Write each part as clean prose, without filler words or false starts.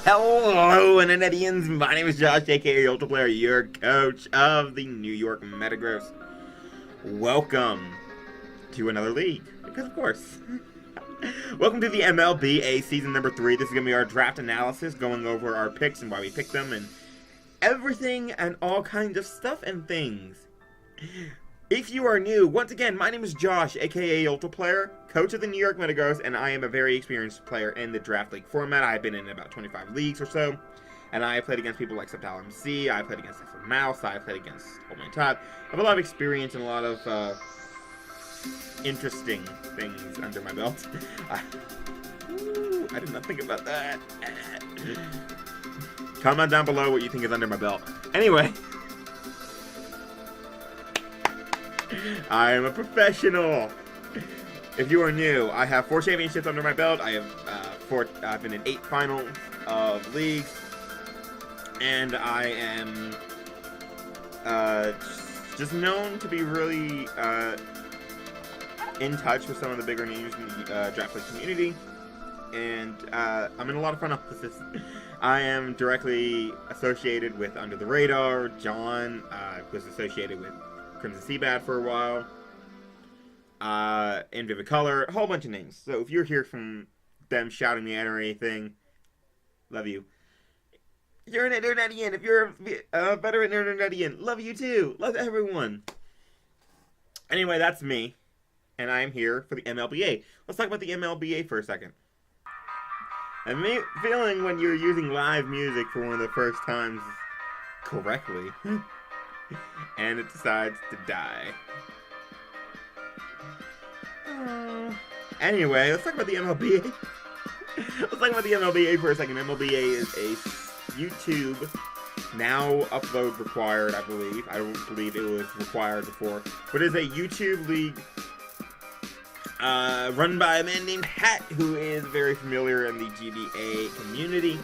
Hello, Internetians. My name is Josh, aka Ultra Player, your coach of the New York Metagross. Welcome to another league, because of course. Welcome to the MLBA season number 3. This is going to be our draft analysis, going over our picks and why we picked them, and everything and all kinds of stuff and things. If you are new, once again, my name is Josh, aka Ultra Player, coach of the New York Metagross, and I am a very experienced player in the draft league format. I've been in about 25 leagues or so, and I have played against people like Septal MC, I played against Mouse, I played against Old Man Todd. I have a lot of experience and a lot of interesting things under my belt. I did not think about that. Comment down below what you think is under my belt. Anyway. I am a professional. If you are new, I have 4 championships under my belt. I have I've been in 8 finals of leagues, and I am just known to be really in touch with some of the bigger names in the draft league community, and I'm in a lot of front offices. I am directly associated with Under the Radar. John was associated with Crimson Seabad for a while, in Vivid Color, a whole bunch of names. So if you're here from them shouting me at or anything, love you. You're an Internetian. If you're a veteran Internetian, love you too. Love everyone. Anyway, that's me, and I'm here for the MLBA. Let's talk about the MLBA for a second. I'm feeling when you're using live music for one of the first times correctly. And it decides to die. Anyway, let's talk about the MLBA. Let's talk about the MLBA for a second. MLBA is a YouTube, now upload required, I believe. I don't believe it was required before. But it's a YouTube league run by a man named Hat, who is very familiar in the GBA community.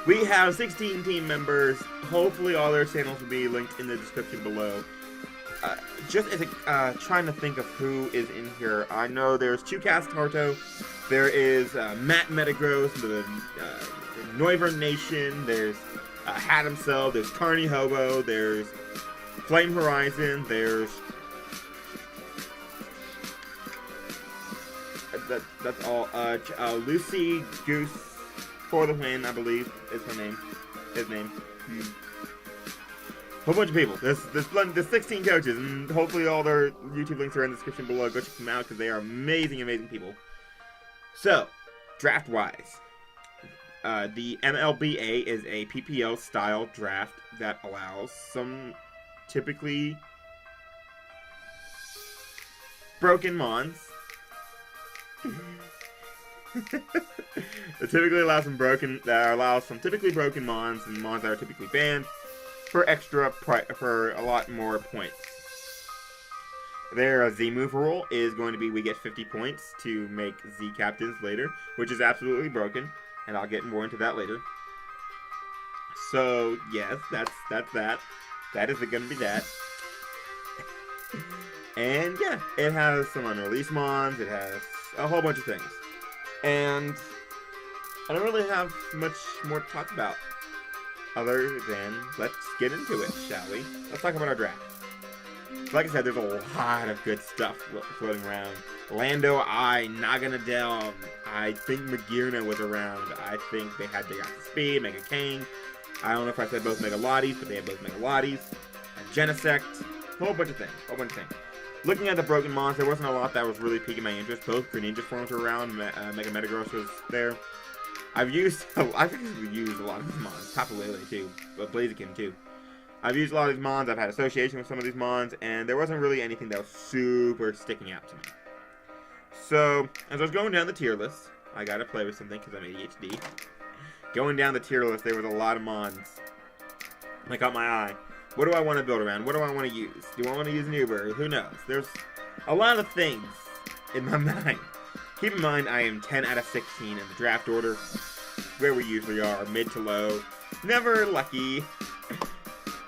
We have 16 team members. Hopefully all their channels will be linked in the description below. Just as trying to think of who is in here. I know there's Chucast Harto. There is Matt Metagross, the Noivern Nation. There's Hat himself. There's Carney Hobo. There's Flame Horizon. There's... That's all. Lucy Goose for the win, I believe, is her name. His name. Whole bunch of people. There's 16 coaches, and hopefully all their YouTube links are in the description below. Go check them out, because they are amazing, amazing people. So, draft-wise, the MLBA is a PPL-style draft that allows some typically broken mons. It typically allows some typically broken mons and mons that are typically banned for for a lot more points. Their Z move rule is going to be we get 50 points to make Z captains later, which is absolutely broken, and I'll get more into that later. So yes, that's that. That is going to be that. And yeah, it has some unreleased mons. It has a whole bunch of things. And I don't really have much more to talk about other than let's get into it, shall we? Let's talk about our draft. Like I said, there's a lot of good stuff floating around. Lando, Naganadel, I think Magirna was around. I think they got the speed, Mega Kang. I don't know if I said both Mega Lotties, but they have both Mega Lotties. Genesect, a whole bunch of things. Looking at the broken mons, there wasn't a lot that was really piquing my interest. Both Greninja forms were around. Mega Metagross was there. I've used a lot of these mons. Tapu Lele too, but Blaziken too. I've used a lot of these mons. I've had association with some of these mons, and there wasn't really anything that was super sticking out to me. So, as I was going down the tier list, I gotta play with something because I'm ADHD. Going down the tier list, there was a lot of mons that caught my eye. What do I want to build around? What do I want to use? Do I want to use Newberry? Who knows? There's a lot of things in my mind. Keep in mind, I am 10 out of 16 in the draft order, where we usually are, mid to low. Never lucky.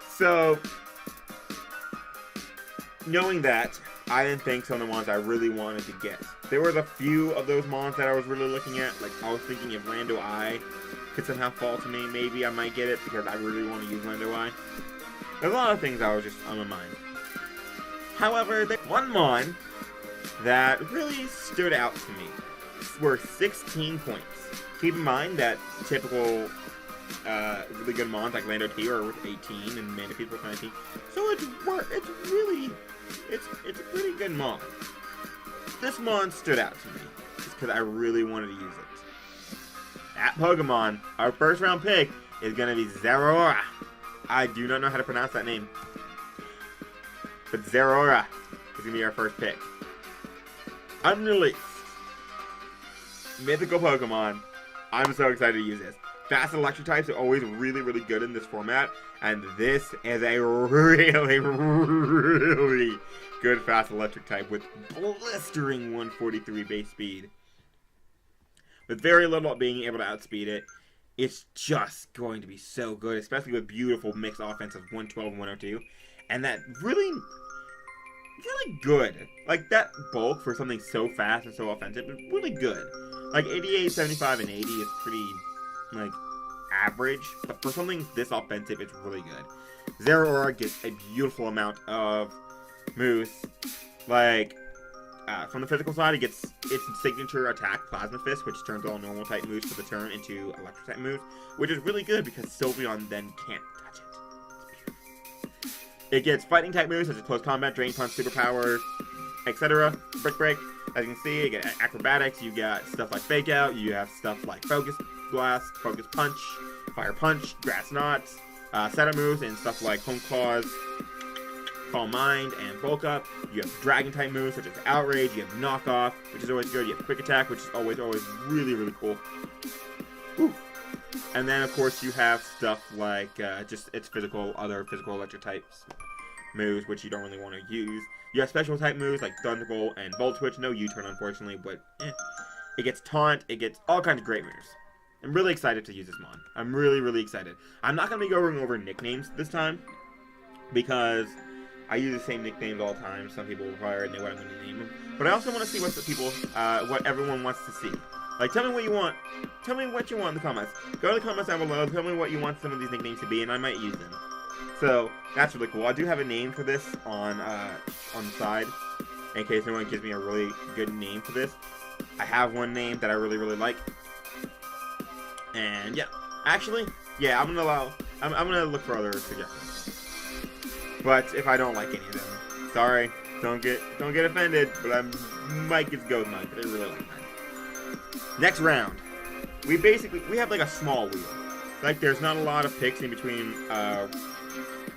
So, knowing that, I didn't think some of the ones I really wanted to get there was a few of those mons that I was really looking at. Like, I was thinking if Lando Eye could somehow fall to me, maybe I might get it because I really want to use Lando Eye. There's a lot of things that was just on my mind. However, there's one mon that really stood out to me. It's worth 16 points. Keep in mind that typical really good mons like Lando T are worth 18 and Manaphy's worth 19. So it's a pretty good mon. This mon stood out to me just because I really wanted to use it. That Pokemon, our first round pick, is going to be ZERAORA. I do not know how to pronounce that name. But ZERAORA is going to be our first pick. Unreleased. Mythical Pokemon. I'm so excited to use this. Fast electric types are always really, really good in this format. And this is a really, really good fast electric type with blistering 143 base speed. With very little being able to outspeed it. It's just going to be so good, especially with beautiful mixed offense of 112 and 102. And that really good. Like, that bulk for something so fast and so offensive is really good. Like, 88, 75, and 80 is pretty, like, average. But for something this offensive, it's really good. ZERAORA gets a beautiful amount of moves. Like, from the physical side, it gets its signature attack, Plasma Fist, which turns all normal type moves for the turn into electric type moves, which is really good because Sylveon then can't touch it. It gets fighting type moves such as close combat, drain punch, superpower, etc. Brick break. As you can see, you get acrobatics, you got stuff like fake out, you have stuff like focus blast, focus punch, fire punch, grass knots, setup moves, and stuff like home claws, Calm Mind, and Bulk Up. You have Dragon type moves such as Outrage, you have Knock Off, which is always good, you have Quick Attack, which is always really, really cool. Woo. And then, of course, you have stuff like just its other physical electric types moves, which you don't really want to use. You have special type moves like Thunderbolt and Volt Switch. No U-turn, unfortunately, but it gets Taunt, it gets all kinds of great moves. I'm really excited to use this mon. I'm really, really excited. I'm not going to be going over nicknames this time because I use the same nicknames all the time. Some people will probably know what I'm going to name them. But I also want to see what everyone wants to see. Like, tell me what you want. Tell me what you want in the comments. Go to the comments down below. Tell me what you want some of these nicknames to be, and I might use them. So, that's really cool. I do have a name for this on the side, in case anyone gives me a really good name for this. I have one name that I really, really like. And, yeah. Actually, yeah, I'm gonna look for other suggestions. But if I don't like any of them, sorry, don't get offended, but I might give Goat Mug, but I really like mine. Next round, we have like a small wheel. Like, there's not a lot of picks in between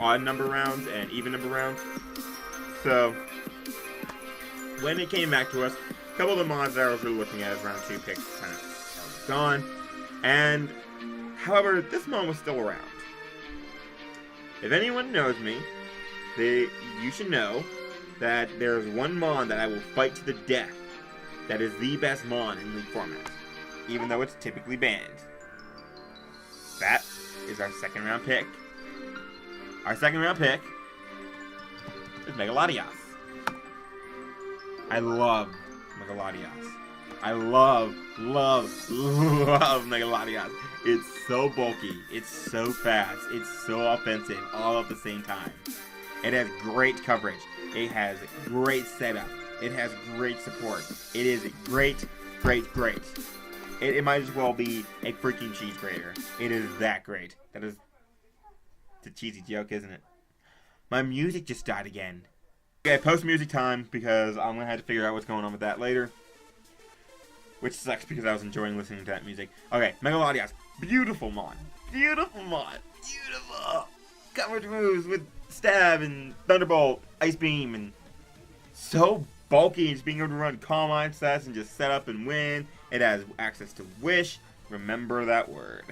odd number rounds and even number rounds. So, when it came back to us, a couple of the mods that I was really looking at as round 2 picks kind of gone. And, however, this mon was still around. If anyone knows me, you should know that there's one mon that I will fight to the death that is the best mon in League format, even though it's typically banned. That is our second round pick. Our second round pick is Megalodios. I love Megalodios. I love Megalodios. It's so bulky, it's so fast, it's so offensive, all at the same time. It has great coverage. It has great setup. It has great support. It is great. It might as well be a freaking cheese grater. It is that great. That is a cheesy joke, isn't it? My music just died again. Okay, post-music time, because I'm going to have to figure out what's going on with that later. Which sucks, because I was enjoying listening to that music. Okay, Megalodios. Beautiful mon. Beautiful mon. Beautiful. Coverage moves with Stab and Thunderbolt, Ice Beam, and so bulky, just being able to run Calm Mind sets and just set up and win. It has access to Wish. Remember that word.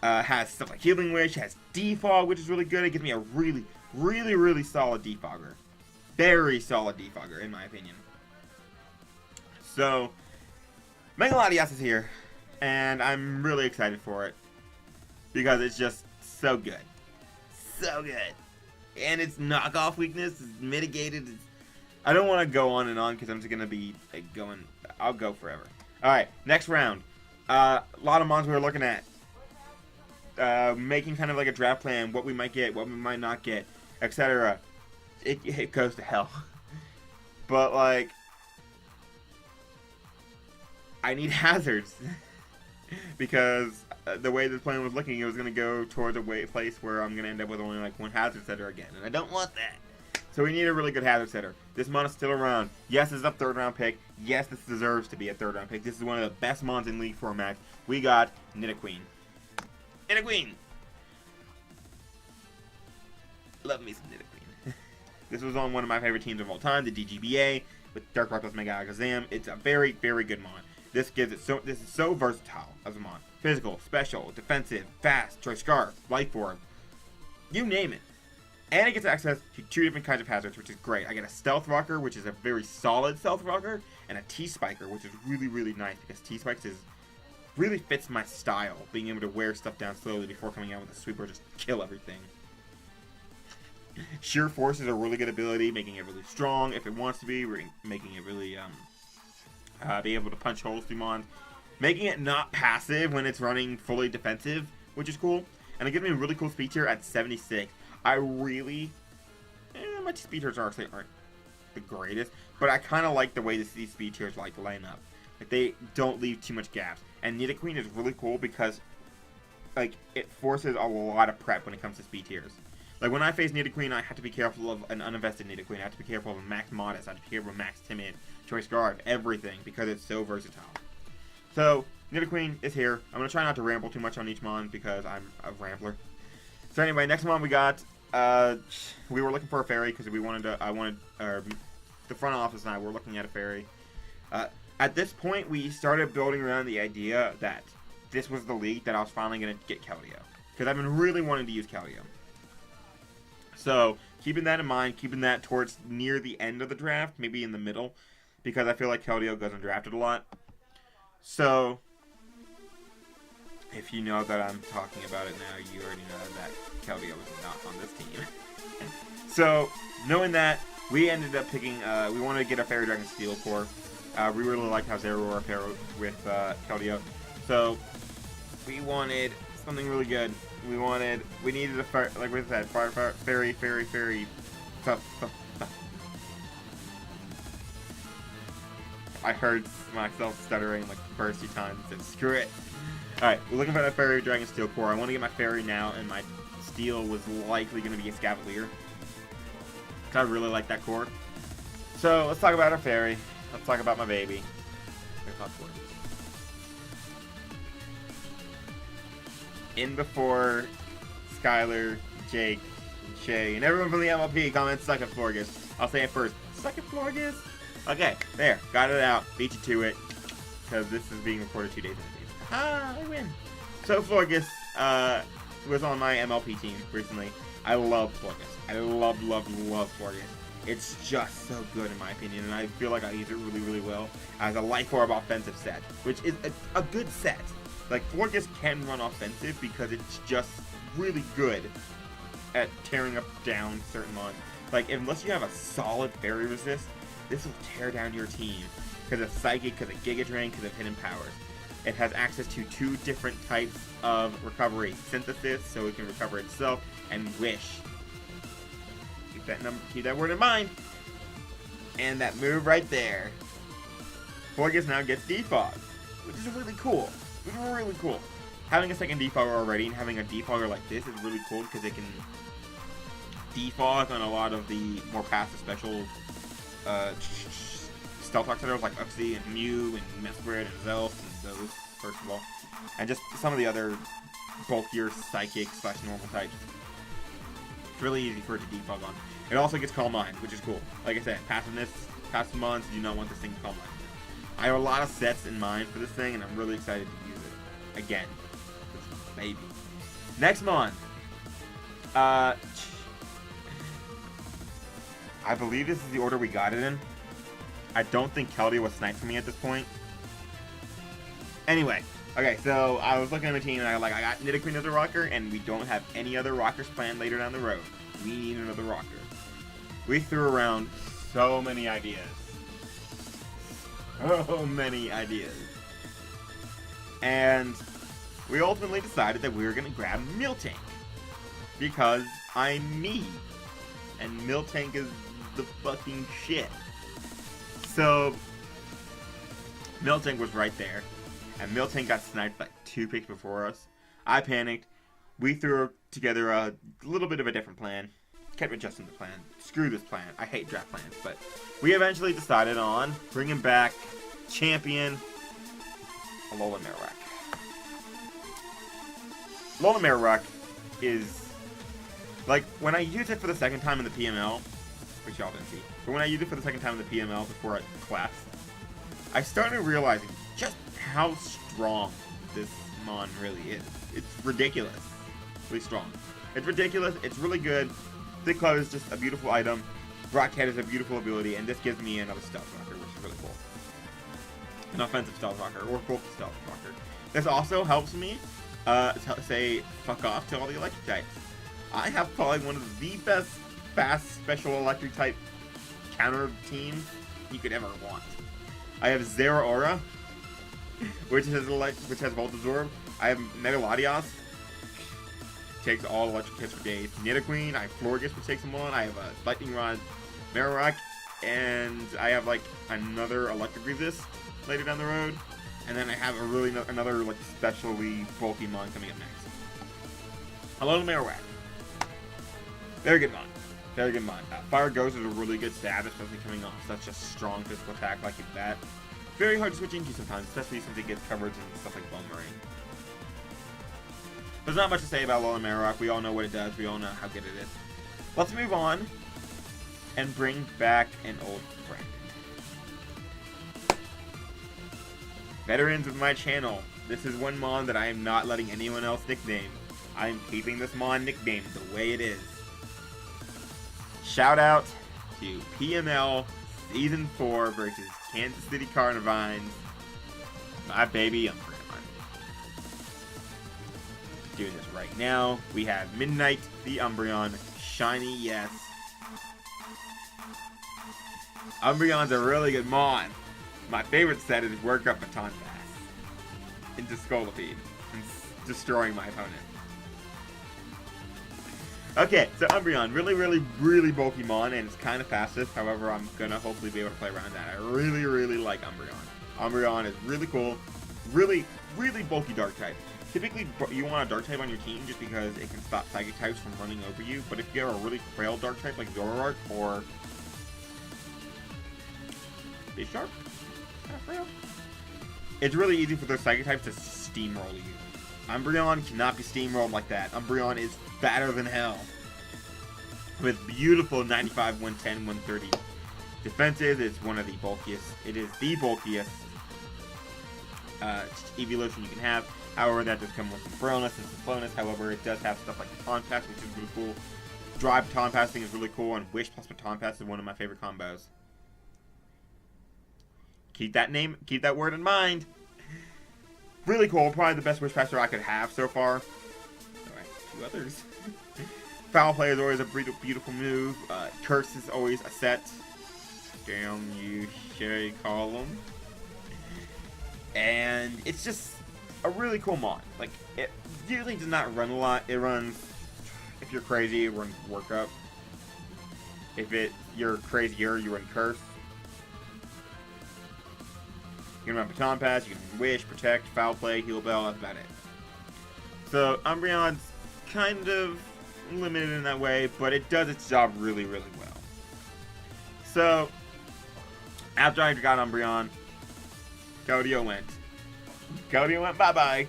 Has stuff like Healing Wish. Has Defog, which is really good. It gives me a really solid Defogger. Very solid Defogger, in my opinion. So, Megalodios is here, and I'm really excited for it because it's just so good. So good. And its knockoff weakness is mitigated. I don't want to go on and on because I'm just going to be going. I'll go forever. Alright, next round. A lot of mons we were looking at. Making kind of like a draft plan, what we might get, what we might not get, etc. It goes to hell. But, like, I need hazards. Because the way this plan was looking, it was going to go towards a place where I'm going to end up with only, like, one hazard setter again. And I don't want that. So we need a really good hazard setter. This mon is still around. Yes, this is a 3rd round pick. Yes, this deserves to be a 3rd round pick. This is one of the best mons in League format. We got Nidoqueen. Nidoqueen! Love me some Nidoqueen. This was on one of my favorite teams of all time, the DGBA, with Dark Rock plus Mega Alakazam. It's a very, very good mon. This is so versatile as a mon. Physical, special, defensive, fast, Choice Scarf, Life Orb. You name it. And it gets access to 2 different kinds of hazards, which is great. I get a Stealth Rocker, which is a very solid Stealth Rocker, and a T-Spiker, which is really, really nice, because T-Spikes really fits my style, being able to wear stuff down slowly before coming out with a sweeper, just kill everything. Sheer Force is a really good ability, making it really strong if it wants to be, making it really be able to punch holes through mons, making it not passive when it's running fully defensive, which is cool, and it gives me a really cool speed tier at 76. I really, my speed tiers aren't the greatest, but I kind of like the way these speed tiers like line up. Like, they don't leave too much gaps. And Nidoqueen is really cool because, like, it forces a lot of prep when it comes to speed tiers. Like, when I face Nidoqueen, I have to be careful of an uninvested Nidoqueen. I have to be careful of a Max Modest. I have to be careful of Max Timid, Choice Guard, everything, because it's so versatile. So, Nidoqueen is here. I'm going to try not to ramble too much on each mon because I'm a rambler. So anyway, next mon we got, we were looking for a fairy because we wanted to, the front office and I were looking at a fairy. At this point, we started building around the idea that this was the league that I was finally going to get Keldeo. Because I've been really wanting to use Keldeo. So, keeping that in mind, keeping that towards near the end of the draft, maybe in the middle, because I feel like Keldeo goes undrafted a lot. So, if you know that I'm talking about it now, you already know that Keldeo is not on this team. So, knowing that, we ended up picking, we wanted to get a Fairy Dragon Steel Core. We really liked how ZERAORA paired with Keldeo. So, we wanted something really good. We needed a fire, like we said, fairy. I heard myself stuttering like the first few times and said, screw it. Alright, we're looking for that Fairy Dragon Steel Core. I want to get my Fairy now, and my Steel was likely going to be a Scavalier. Because I really like that core. So, let's talk about our Fairy. Let's talk about my baby. In before Skylar, Jake, Shay, and everyone from the MLB comments second Florges. I'll say it first. Second Florges? Okay, there. Got it out. Beat you to it. Because this is being recorded 2 days in advance. Ah, I win. So Florges was on my MLP team recently. I love Florges. I love Florges. It's just so good in my opinion, and I feel like I use it really, really well as a Life Orb offensive set, which is a good set. Like, Florges can run offensive because it's just really good at tearing up down certain mons. Like, unless you have a solid Fairy Resist, this will tear down your team because of Psychic, because of Giga Drain, because of Hidden Powers. It has access to 2 different types of recovery. Synthesis, so it can recover itself, and Wish. Keep that word in mind. And that move right there. Florges now gets Defog, which is really cool. Really cool. Having a second defogger already and having a defogger like this is really cool because it can defog on a lot of the more passive special stealth oxiders like Uxie and Mew and Mesprit and Zelf and those, first of all. And just some of the other bulkier psychic / normal types. It's really easy for it to defog on. It also gets Calm Mind, which is cool. Like I said, passive mons do not want this thing to Calm Mind. I have a lot of sets in mind for this thing, and I'm really excited to use it again. Maybe. Next mon. I believe this is the order we got it in. I don't think Keldeo was sniped for me at this point. Anyway. Okay, so I was looking at my team, and I got Nidoqueen as a rocker, and we don't have any other rockers planned later down the road. We need another rocker. We threw around so many ideas. So many ideas. And we ultimately decided that we were going to grab Miltank. Because I'm me. And Miltank is the fucking shit. So, Miltank was right there. And Miltank got sniped like 2 picks before us. I panicked. We threw together a little bit of a different plan. Kept adjusting the plan. Screw this plan. I hate draft plans. But we eventually decided on bringing back champion Alola Marowak. Alola Marowak is... like, when I used it for the second time in the PML, which y'all didn't see, but when I used it for the second time in the PML before class, I started realizing just how strong this Mon really is. It's ridiculously strong. It's ridiculous, it's really good. Thick Club is just a beautiful item. Rockhead is a beautiful ability, and this gives me another Stealth Rocker, which is really cool. An offensive Stealth Rocker, or both Stealth Rocker. This also helps me say fuck off to all the electric types. I have probably one of the best fast special electric type counter teams you could ever want. I have ZERAORA, which has Volt Absorb. I have Metagross, takes all electric hits for days. Nidoqueen, I have Florges, which takes them on. I have a Lightning Rod Marowak, and I have like another electric resist later down the road. And then I have another like specially bulky mon coming up next. Hello Marowak. Very good mon. Very good mon. Fire Ghost is a really good stab, especially coming off such a strong physical attack like that. Very hard to switch into sometimes, especially since it gets coverage and stuff like Bone Marine. There's not much to say about Alola Marowak. We all know what it does. We all know how good it is. Let's move on and bring back an old friend. Veterans of my channel, this is one mon that I am not letting anyone else nickname. I am keeping this mon nickname the way it is. Shout out to PML Season 4 versus Kansas City Carnivines. My baby Umbreon. Doing this right now. We have Midnight, the Umbreon. Shiny, yes. Umbreon's a really good mon. My favorite set is Work Up Baton Pass into Scolipede and destroying my opponent. Okay, so Umbreon, really bulky mon, and it's kind of fastest. However, I'm gonna hopefully be able to play around that. I really like Umbreon. Umbreon is really cool, really bulky Dark type. Typically, you want a Dark type on your team just because it can stop Psychic types from running over you. But if you have a really frail Dark type like ZERAORA or Bisharp, kind of frail, it's really easy for those Psychic types to steamroll you. Umbreon cannot be steamrolled like that. Umbreon is fatter than hell. With beautiful 95, 110, 130 defenses, it's one of the bulkiest. It is the bulkiest evolution you can have. However, that does come with some frailness and some slowness. However, it does have stuff like Baton Pass, which is really cool. Drive Baton Passing is really cool, and Wish plus Baton Pass is one of my favorite combos. Keep that word in mind. Really cool, probably the best Wish Passer I could have so far. Alright, 2 others. Foul Play is always a beautiful move. Curse is always a set. Damn you, Sherry Column. And it's just a really cool mon. Like, it usually does not run a lot. It runs, if you're crazy, it runs Work Up. If you're crazier, you run Curse. You can run Baton Pass, you can Wish, Protect, Foul Play, Heal Bell, that's about it. So, Umbreon's kind of limited in that way, but it does its job really well. So, after I got Umbreon, Gaudio went bye-bye.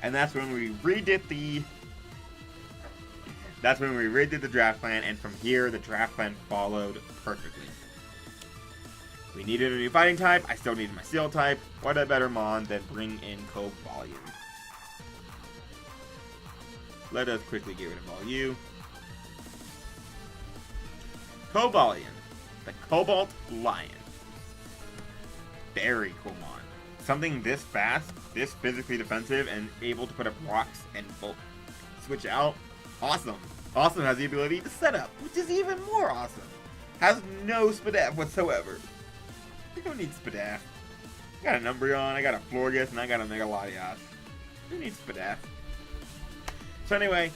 And that's when we redid the draft plan, and from here the draft plan followed perfectly. We needed a new fighting type. I still needed my Steel type. What a better mon than bring in Cobalion. Let us quickly get rid of all you. Cobalion, the Cobalt Lion. Very cool mon. Something this fast, this physically defensive, and able to put up rocks and switch out. Awesome. Also has the ability to set up, which is even more awesome. Has no Spadaf whatsoever. We don't need Spadaf. I got a Umbreon, I got a Florges, and I got a Mega Latias. Who needs Spadaf? So anyway,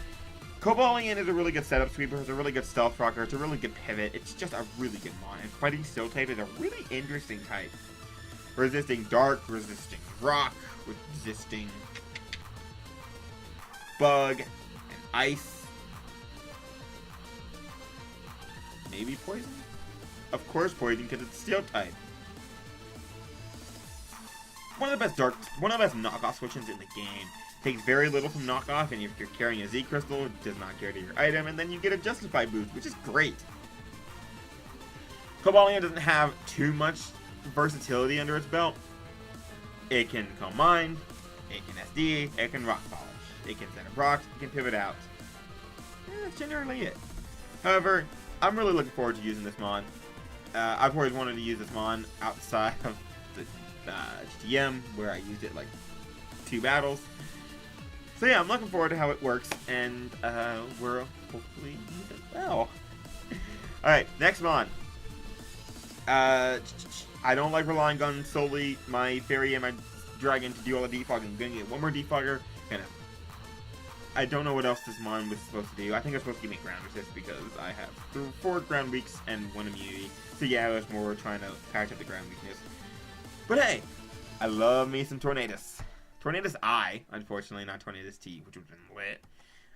Cobalion is a really good setup sweeper, it's a really good stealth rocker, it's a really good pivot, it's just a really good mon. And Fighting Steel type is a really interesting type. Resisting Dark, resisting Rock, resisting Bug, and Ice. Maybe Poison? Of course Poison, because it's Steel type. One of the best knockoff switches in the game. Takes very little from knockoff, and if you're carrying a Z Crystal, it does not carry your item, and then you get a Justify boost, which is great. Cobalion doesn't have too much versatility under its belt. It can Calm Mind, it can SD, it can Rock Polish, it can set up rocks, it can pivot out. Yeah, that's generally it. However, I'm really looking forward to using this mon. I've always wanted to use this mon outside of the GTM, where I used it like 2 battles. So yeah, I'm looking forward to how it works, and we're hopefully use it well. Alright, next mon. I don't like relying on solely my fairy and my dragon to do all the defogging. I'm gonna get one more defogger, and I don't know what else this mon was supposed to do. I think it's supposed to give me ground resist because I have 4 ground weeks and 1 immunity. So yeah, I was more trying to patch up the ground weakness. But hey, I love me some Tornadus. Tornadus I, unfortunately, not Tornadus T, which would have been lit.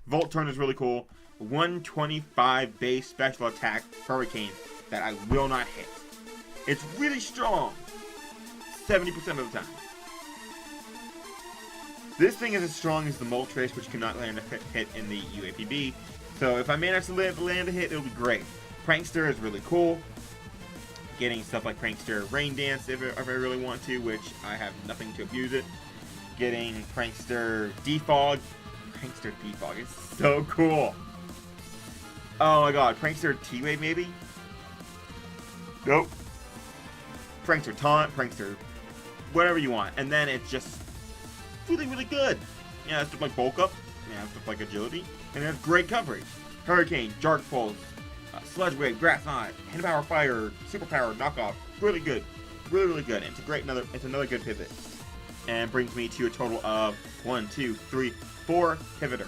Volt Turn is really cool. 125 base special attack Hurricane that I will not hit. It's really strong 70% of the time. This thing is as strong as the Moltres, which cannot land a hit in the UAPB. So if I manage to land a hit, it'll be great. Prankster is really cool. Getting stuff like Prankster Rain Dance if I really want to, which I have nothing to abuse it. Getting Prankster Defog. Prankster Defog is so cool. Oh my god, Prankster T-Wave maybe? Nope. Prankster Taunt, Prankster whatever you want. And then it's just really, really good. Yeah, stuff like Bulk Up. Yeah, stuff like Agility. And it has great coverage. Hurricane, Dark Pulse, Sludge Wave, Grass Knot, Hand Power Fire, Super Power, Knockoff. Really good. Really, really good. And it's another good pivot. And brings me to a total of 1, 2, 3, 4 pivoters.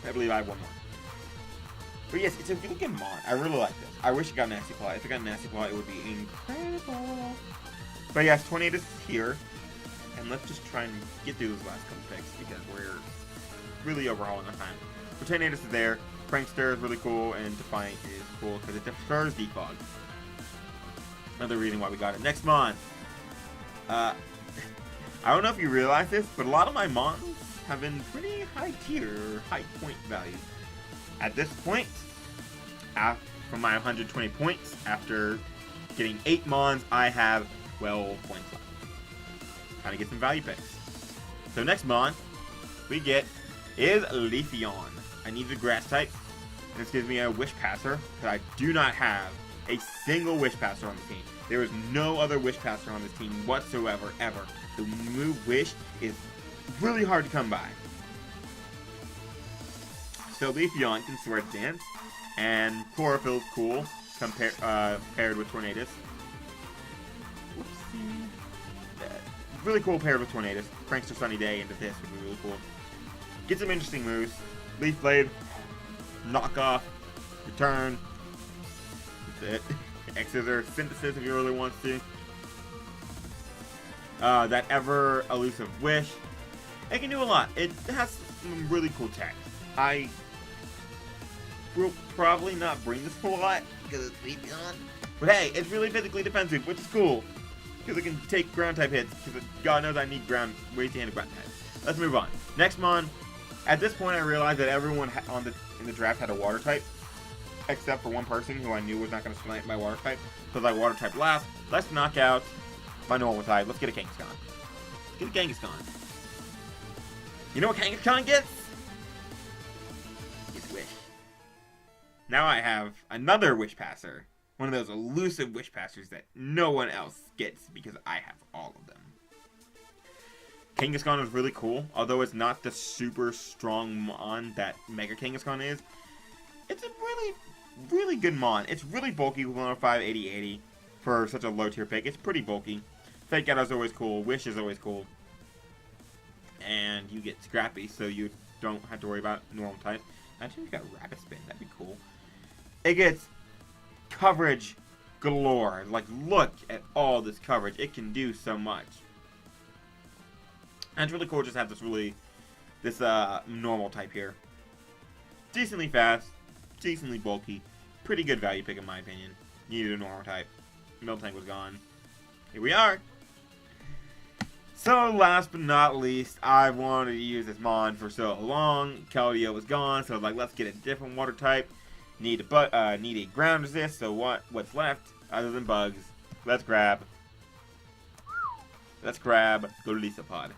I believe I have 1 more. But yes, it's a really good mon. I really like this. I wish it got Nasty Claw. If it got Nasty Claw, it would be incredible. But yes, Tornadus is here. And let's just try and get through those last couple picks because we're really overhauling our time. So Tornadus is there. Prankster is really cool, and Defiant is cool because it defers Defog. Another reason why we got it. Next mon. I don't know if you realize this, but a lot of my mons have been pretty high tier, high point value. At this point, from my 120 points, after getting 8 mons, I have 12 points left. Trying to get some value picks. So next mon we get is Leafeon. I need the grass type. And this gives me a Wish Passer that I do not have a single Wish Passer on the team. There is no other Wish Passer on this team whatsoever, ever. The move Wish is really hard to come by. So Leafeon can Sword Dance, and Chlorophyll is cool paired with Tornadus. Whoopsie. Really cool paired with Tornadus. Prankster Sunny Day into this would be really cool. Get some interesting moves. Leaf Blade, Knock Off, Return. That's it. X-Scissor, Synthesis if you really want to. That ever elusive Wish. It can do a lot. It has some really cool tech. I will probably not bring this full a lot because it's Leafeon. But hey, it's really physically defensive, which is cool. Because it can take ground type hits. Because God knows I need ways to handle ground types. Let's move on. Next mon. At this point, I realized that everyone in the draft had a water type, except for one person who I knew was not going to snipe my water type. So I water type last. Let's knock out my normal type. Let's get a Kangaskhan. Let's get a Kangaskhan. You know what Kangaskhan gets? It's Wish. Now I have another Wish Passer. One of those elusive Wish Passers that no one else gets because I have all of them. Kangaskhan is really cool, although it's not the super strong mon that Mega Kangaskhan is. It's a really really good mon. It's really bulky with 105, 80, 80 for such a low tier pick. It's pretty bulky. Fake Out is always cool. Wish is always cool. And you get Scrappy, so you don't have to worry about normal type. Actually, we got Rapid Spin. That'd be cool. It gets coverage galore. Like, look at all this coverage. It can do so much. And it's really cool just to have this normal type here. Decently fast, decently bulky, pretty good value pick in my opinion. Needed a normal type. Miltank was gone. Here we are. So last but not least, I wanted to use this mon for so long. Keldeo was gone, so I was like, let's get a different water type. Need a ground resist. So what's left other than bugs? Let's grab Golisopod.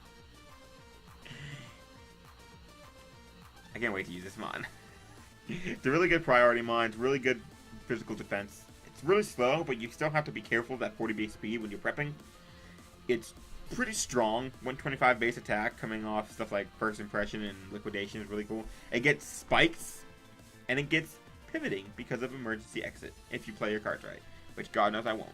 I can't wait to use this mon. It's a really good priority mon. It's really good physical defense. It's really slow, but you still have to be careful of that 40 base speed when you're prepping. It's pretty strong. 125 base attack coming off stuff like First Impression and Liquidation is really cool. It gets spikes, and it gets pivoting because of Emergency Exit if you play your cards right, which God knows I won't.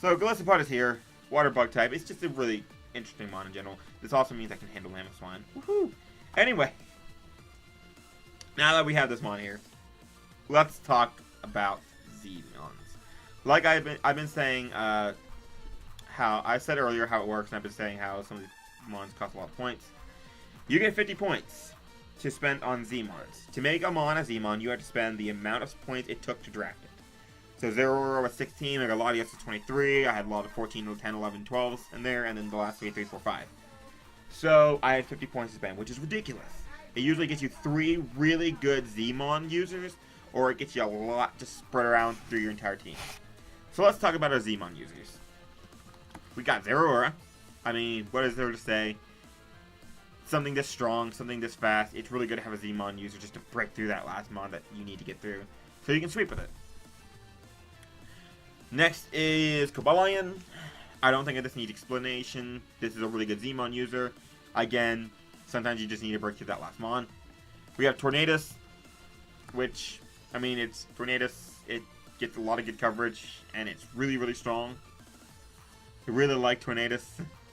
So Golisopod is here. Water bug type. It's just a really interesting mon in general. This also means I can handle Mamoswine. Woohoo! Anyway, now that we have this mon here, let's talk about Z-mons. Like I've been saying, how I said earlier how it works, and I've been saying how some of these mons cost a lot of points. You get 50 points to spend on Z-mons. To make a mon a Z-mon, you have to spend the amount of points it took to draft it. So ZERAORA was 16, Megalodius was 23, I had a lot of 14, 10, 11, 12s in there, and then the last 3, 4, 5. So I had 50 points to spend, which is ridiculous. It usually gets you 3 really good Z-mon users, or it gets you a lot to spread around through your entire team. So let's talk about our Z-mon users. We got ZERAORA. I mean, what is there to say? Something this strong, something this fast. It's really good to have a Z-mon user just to break through that last mon that you need to get through, so you can sweep with it. Next is Cobalion. I don't think this needs explanation. This is a really good Z-mon user. Again, sometimes you just need to break through that last mon. We have Tornadus, which, I mean, it's Tornadus. It gets a lot of good coverage, and it's really, really strong. I really like Tornadus,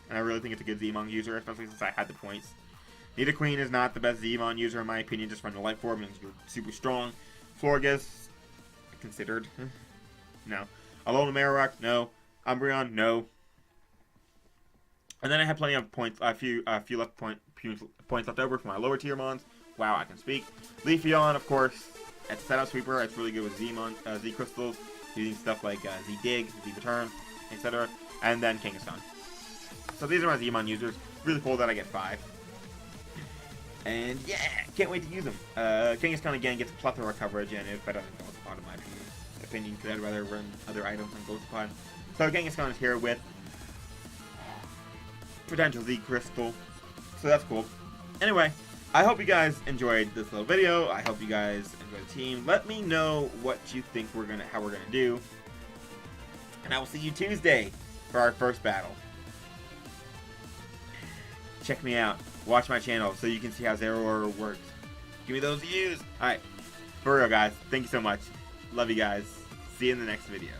and I really think it's a good Z-mon user, especially since I had the points. Nidoqueen is not the best Z-mon user, in my opinion. Just run the Light Form, means you're super strong. Florges, considered. No. Alola Marowak, no. Umbreon, no. And then I have plenty of points, a few points left over for my lower tier mons. Wow, I can speak. Leafeon, of course, at setup sweeper, it's really good with Z crystals, using stuff like Z Dig, Z Return, etc. And then Kangaskhan. So these are my Z-mon users. Really cool that I get 5. And yeah, can't wait to use them. Kangaskhan again gets a plethora of coverage, and it's better than Golisopod in my opinion, because I'd rather run other items than Golisopod. So Kangaskhan is here with potential Z Crystal, so that's cool. Anyway, I hope you guys enjoyed this little video. I hope you guys enjoyed the team. Let me know what you think how we're gonna do, and I will see you Tuesday for our first battle. Check me out. Watch my channel so you can see how ZERAORA works. Give me those views. Alright, for real guys, thank you so much. Love you guys. See you in the next video.